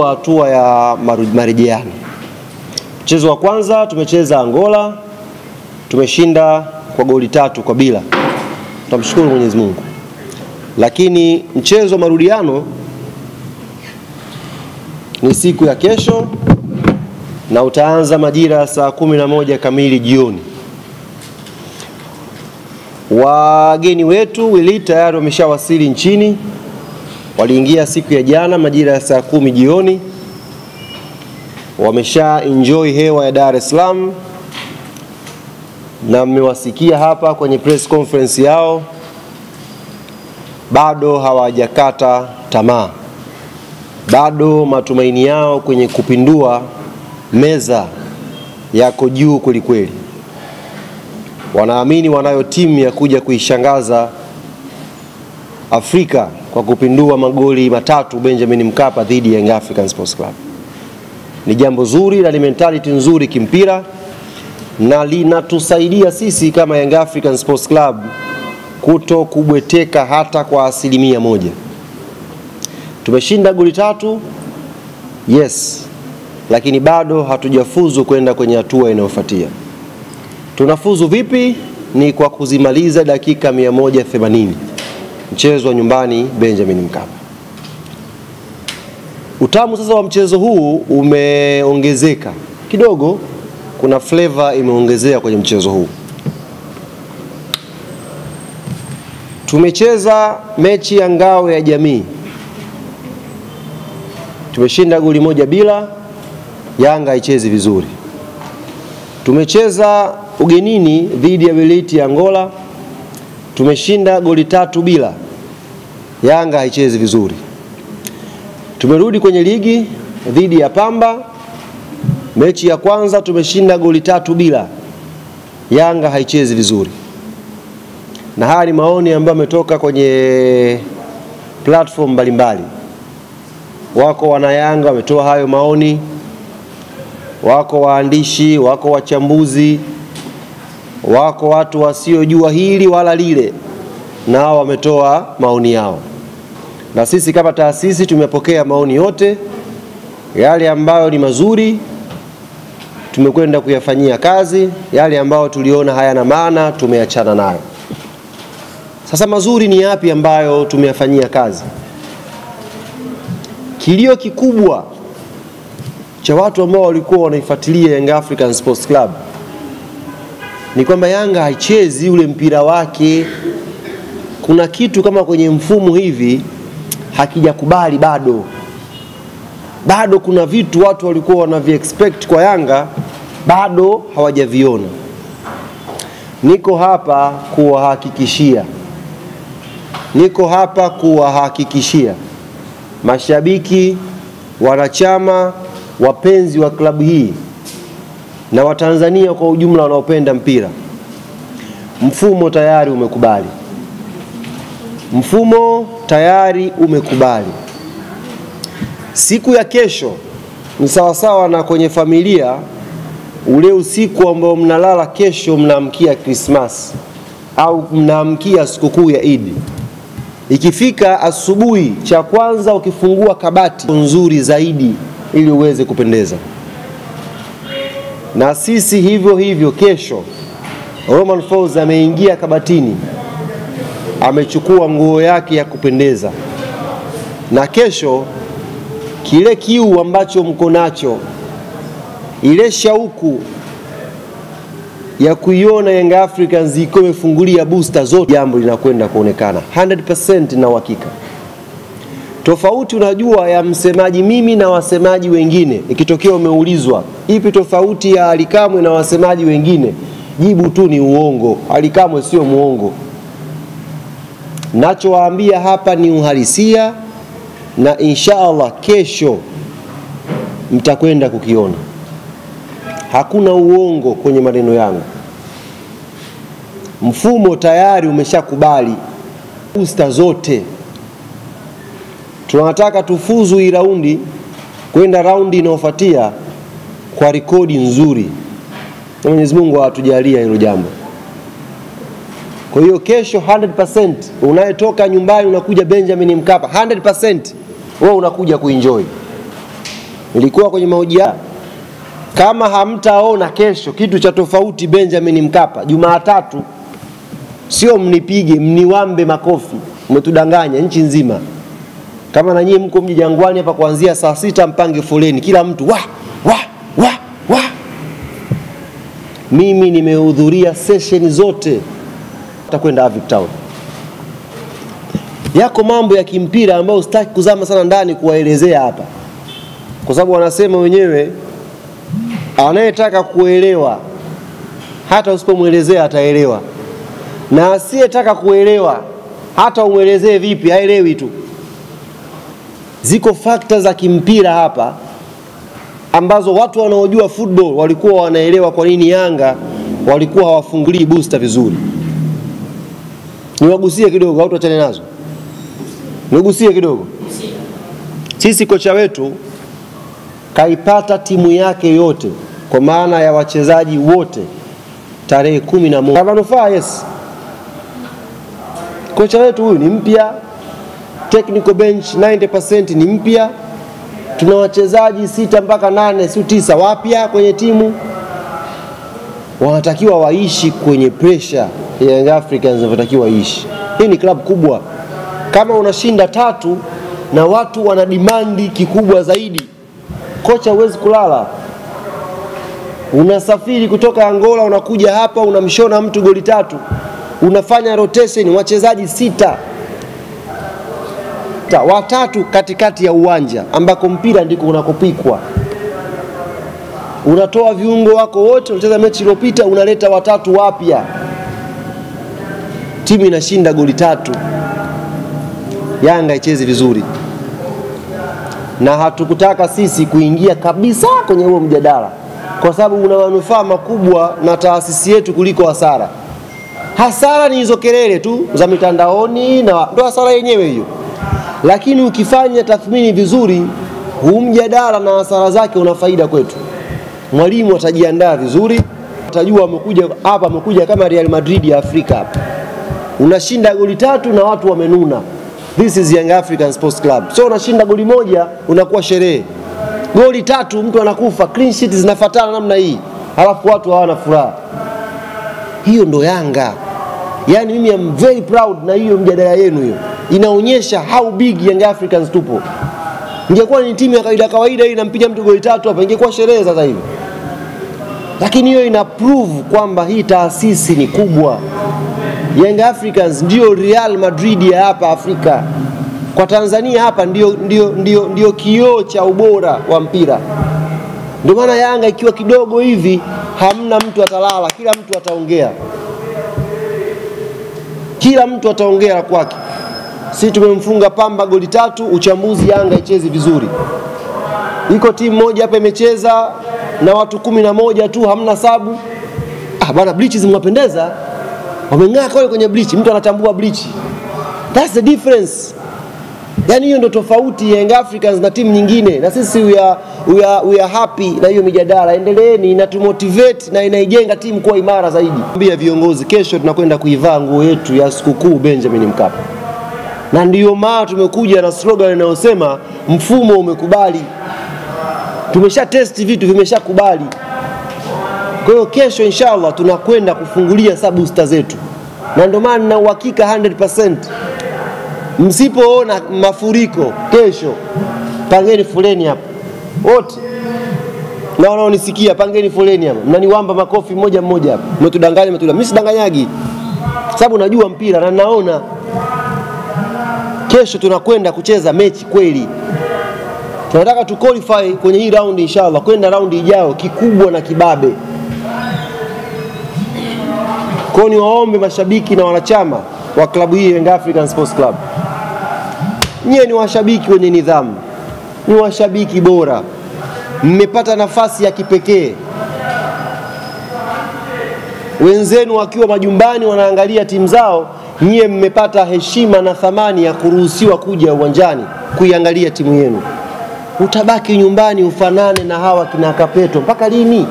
Hatua ya marejeano. Mchezo wa kwanza tumecheza Angola, tumeshinda kwa goli 3-0. Tunamshukuru Mwenyezi Mungu. Lakini mchezo wa marudiano ni siku ya kesho na utaanza majira ya saa 11 kamili jioni. Wageni wetu wili tayari wameshawasili nchini. Waliingia siku ya jana majira ya saa 10 jioni. Wamesha enjoy hewa ya Dar es Salaam na mmewasikia hapa kwenye press conference yao. Bado hawajakata tamaa. Bado matumaini yao kwenye kupindua meza yako juu kweli. Wanaamini wanayo timu ya kuja kuishangaza Afrika kwa kupindua magoli 3 Benjamin Mkapa dhidi ya Young African Sports Club. Ni jambo zuri na ni mentality nzuri kimpira na linatusaidia sisi kama Young African Sports Club kuto kubweteka hata kwa 1%. Tumeshinda goli 3, yes, lakini bado hatujafuzu kwenda kwenye hatua inayofuatia. Tunafuzu vipi? Ni kwa kuzimaliza dakika 180 mchezo wa nyumbani Benjamin Mkapa. Utamu sasa wa mchezo huu umeongezeka kidogo, kuna flavor imeongezea kwenye mchezo huu. Tumecheza mechi ya ngao ya jamii. Tumeshinda goli 1-0, Yanga haichezi vizuri. Tumecheza ugenini dhidi ya Weleti ya Angola. Tumeshinda goli 3-0, Yanga haichezi vizuri. Tumerudi kwenye ligi dhidi ya Pamba. Mechi ya kwanza tumeshinda goli 3-0, Yanga haichezi vizuri. Na haya ni maoni ambayo yametoka kwenye platform mbalimbali. Wako wana Yanga wametoa hayo maoni, wako waandishi, wako wachambuzi, wako watu wasiojua hili wala lile, nao wametoa maoni yao. Na sisi kama taasisi tumepokea maoni yote. Yale ambayo ni mazuri tumekwenda kuyafanyia kazi, yale ambayo tuliona hayana maana tumeachana nayo. Sasa mazuri ni yapi ambayo tumeyafanyia kazi? Kilio kikubwa cha watu ambao walikuwa wanaifuatilia Young African Sports Club ni kwamba Yanga haichezi ule mpira wake. Kuna kitu kama kwenye mfumo hivi hakijakubali bado. Bado kuna vitu watu walikuwa wanavi-expect kwa Yanga bado hawajaviona. Niko hapa kuwahakikishia mashabiki, wanachama, wapenzi wa klabu hii na Watanzania kwa ujumla wanaopenda mpira, mfumo tayari umekubali. Mfumo tayari umekubali. Siku ya kesho ni sawasawa na kwenye familia, ule usiku ambao mnalala kesho mnaamkia Christmas au mnaamkia sikukuu ya Eid. Ikifika asubuhi, cha kwanza ukifungua kabati nzuri zaidi ili uweze kupendeza. Na sisi hivyo kesho Romain Folz ameingia kabatini, amechukua nguo yake ya kupendeza. Na kesho kile kiu ambacho mko nacho, ile shauku ya kuiona Young Africans iko imefungulia booster zote, jambo linakwenda kuonekana 100% na uhakika. Tofauti unajua ya msemaji mimi na wasemaji wengine, ikitokea umeulizwa ipi tofauti ya Ally Kamwe na wasemaji wengine, jibu tu ni uongo. Ally Kamwe sio muongo. Nachowaambia hapa ni uhalisia na inshallah kesho mtakwenda kukiona. Hakuna uongo kwenye maneno yangu. Mfumo tayari umeshakubali booster zote. Tunataka tufuzu hii raundi kwenda raundi inayofuatia kwa rekodi nzuri. Mwenyezi Mungu atujalie hilo jambo. Kwa hiyo kesho 100% unayetoka nyumbani unakuja Benjamin Mkapa 100% wewe unakuja kuenjoy. nilikuwa kwenye mahojiano, kama hamtaona kesho kitu cha tofauti Benjamin Mkapa Jumatatu, sio mnipige mniwambe makofi, mmetudanganya nchi nzima. Kama na nyinyi mko mji Jangwani hapa kuanzia saa 6 mpange foleni, kila mtu wa. Mimi nimehudhuria session zote, tutakwenda Avic Town. Yako mambo ya kimpira ambayo sitaki kuzama sana ndani kuwaelezea hapa, kwa sababu wanasema wenyewe anayetaka kuelewa hata usipomuelezea ataelewa, na asiyetaka kuelewa hata umuelezee vipi haelewi tu. Ziko factors za kimpira hapa ambazo watu wanaojua football walikuwa wanaelewa kwa nini Yanga walikuwa hawafungulii booster vizuri. Niwagusie kidogo au tuachane nazo? Niwagusie kidogo. Sisi kocha wetu kaipata timu yake yote, kwa maana ya wachezaji wote, tarehe 11. Kwa manufaa, yes. Kocha wetu huyu ni mpya, technical bench 90% ni mpya. Tuna wachezaji 6 mpaka 8 si 9 wapya kwenye timu. Wanatakiwa waishi kwenye pressure ya Young Africans, wanatakiwa waishi. Hii ni club kubwa. Kama unashinda 3 na watu wana demand kikubwa zaidi, kocha huwezi kulala. Unasafiri kutoka Angola unakuja hapa unamshona mtu goli 3. Unafanya rotation wachezaji 6. Watatu katikati ya uwanja ambako mpira ndiko unakopikwa. Unatoa viungo wako wote, unacheza mechi iliyopita unaleta watatu wapya. Timu inashinda goli 3. Yanga icheze vizuri. Na hatukutaka sisi kuingia kabisa kwenye huo mjadala, kwa sababu una manufaa makubwa na taasisi yetu kuliko hasara. Hasara ni hizo kelele tu za mitandaoni, na ndo hasara yenyewe hiyo. Lakini ukifanya tathmini vizuri, huu mjadala na hasara zake una faida kwetu. Mwalimu atajiandaa vizuri, atajua amekuja hapa, amekuja kama Real Madrid ya Afrika hapa. Unashinda goli 3 na watu wamenuna. This is Young African Sports Club. So unashinda goli 1 unakuwa sherehe. Goli 3 mtu anakufa, clean sheet zinafuatana namna hii. Halafu watu hawana furaha. Hiyo ndo Yanga. Yani mimi am very proud na hiyo mjadala yenu hiyo. Inaonyesha how big Young Africans tupo. Ingekuwa ni timu ya kawaida hii inampiga mtu goli 3 hapa, ingekuwa sherehe sasa hivi. Lakini hiyo ina prove kwamba hii taasisi ni kubwa. Young Africans ndio Real Madrid ya hapa Afrika. Kwa Tanzania hapa ndio kioo cha ubora wa mpira. Ndio maana Yanga ikiwa kidogo hivi hamna mtu atalala, kila mtu ataongea. Kila mtu ataongea kwake. Sisi tumemfunga Pamba goli 3, uchambuzi Yanga icheze vizuri. Iko timu moja hapa imecheza na watu 11 tu, hamna sabu. Bwana bleach zimewapendeza. Wameng'aa kule kwenye bleach, mtu anatambua bleach. That's the difference. Yani hiyo ndo tofauti ya Young Africans na timu nyingine. Na sisi we are happy na hiyo mijadala. Endeleeni, inatumotivate na inaijenga timu kuwa imara zaidi. Mwambie viongozi, kesho tunakwenda kuivaa nguo yetu ya sikukuu Benjamin Mkapa. Na ndiyo maana tumekuja na slogan inayosema mfumo umekubali. Tumesha test vitu vimeshakubali. Kwa hiyo kesho inshallah tunakwenda kufungulia booster zetu. Na ndio maana na uhakika 100%. Msipoona mafuriko kesho, pangeni foleni hapa. Wote na wanaonisikia pangeni foleni hapa. Mnaniwamba makofi mmoja mmoja hapa. Mmetudanganya. Mimi sidanganyagi. Sababu najua mpira na naona kesho tunakwenda kucheza mechi kweli. Tunataka tu qualify kwenye hii round inshallah, kwenda round ijayo kikubwa na kibabe. Kwa ni waombe mashabiki na wanachama wa klabu hii Young African Sports Club. Nyie ni washabiki wenye nidhamu. Ni washabiki bora. Mmepata nafasi ya kipekee. Wenzenu wakiwa majumbani wanaangalia timu zao, nyie mmepata heshima na thamani ya kuruhusiwa kuja uwanjani kuiangalia timu yenu. Utabaki nyumbani ufanane na hawa kina Kapeto mpaka lini?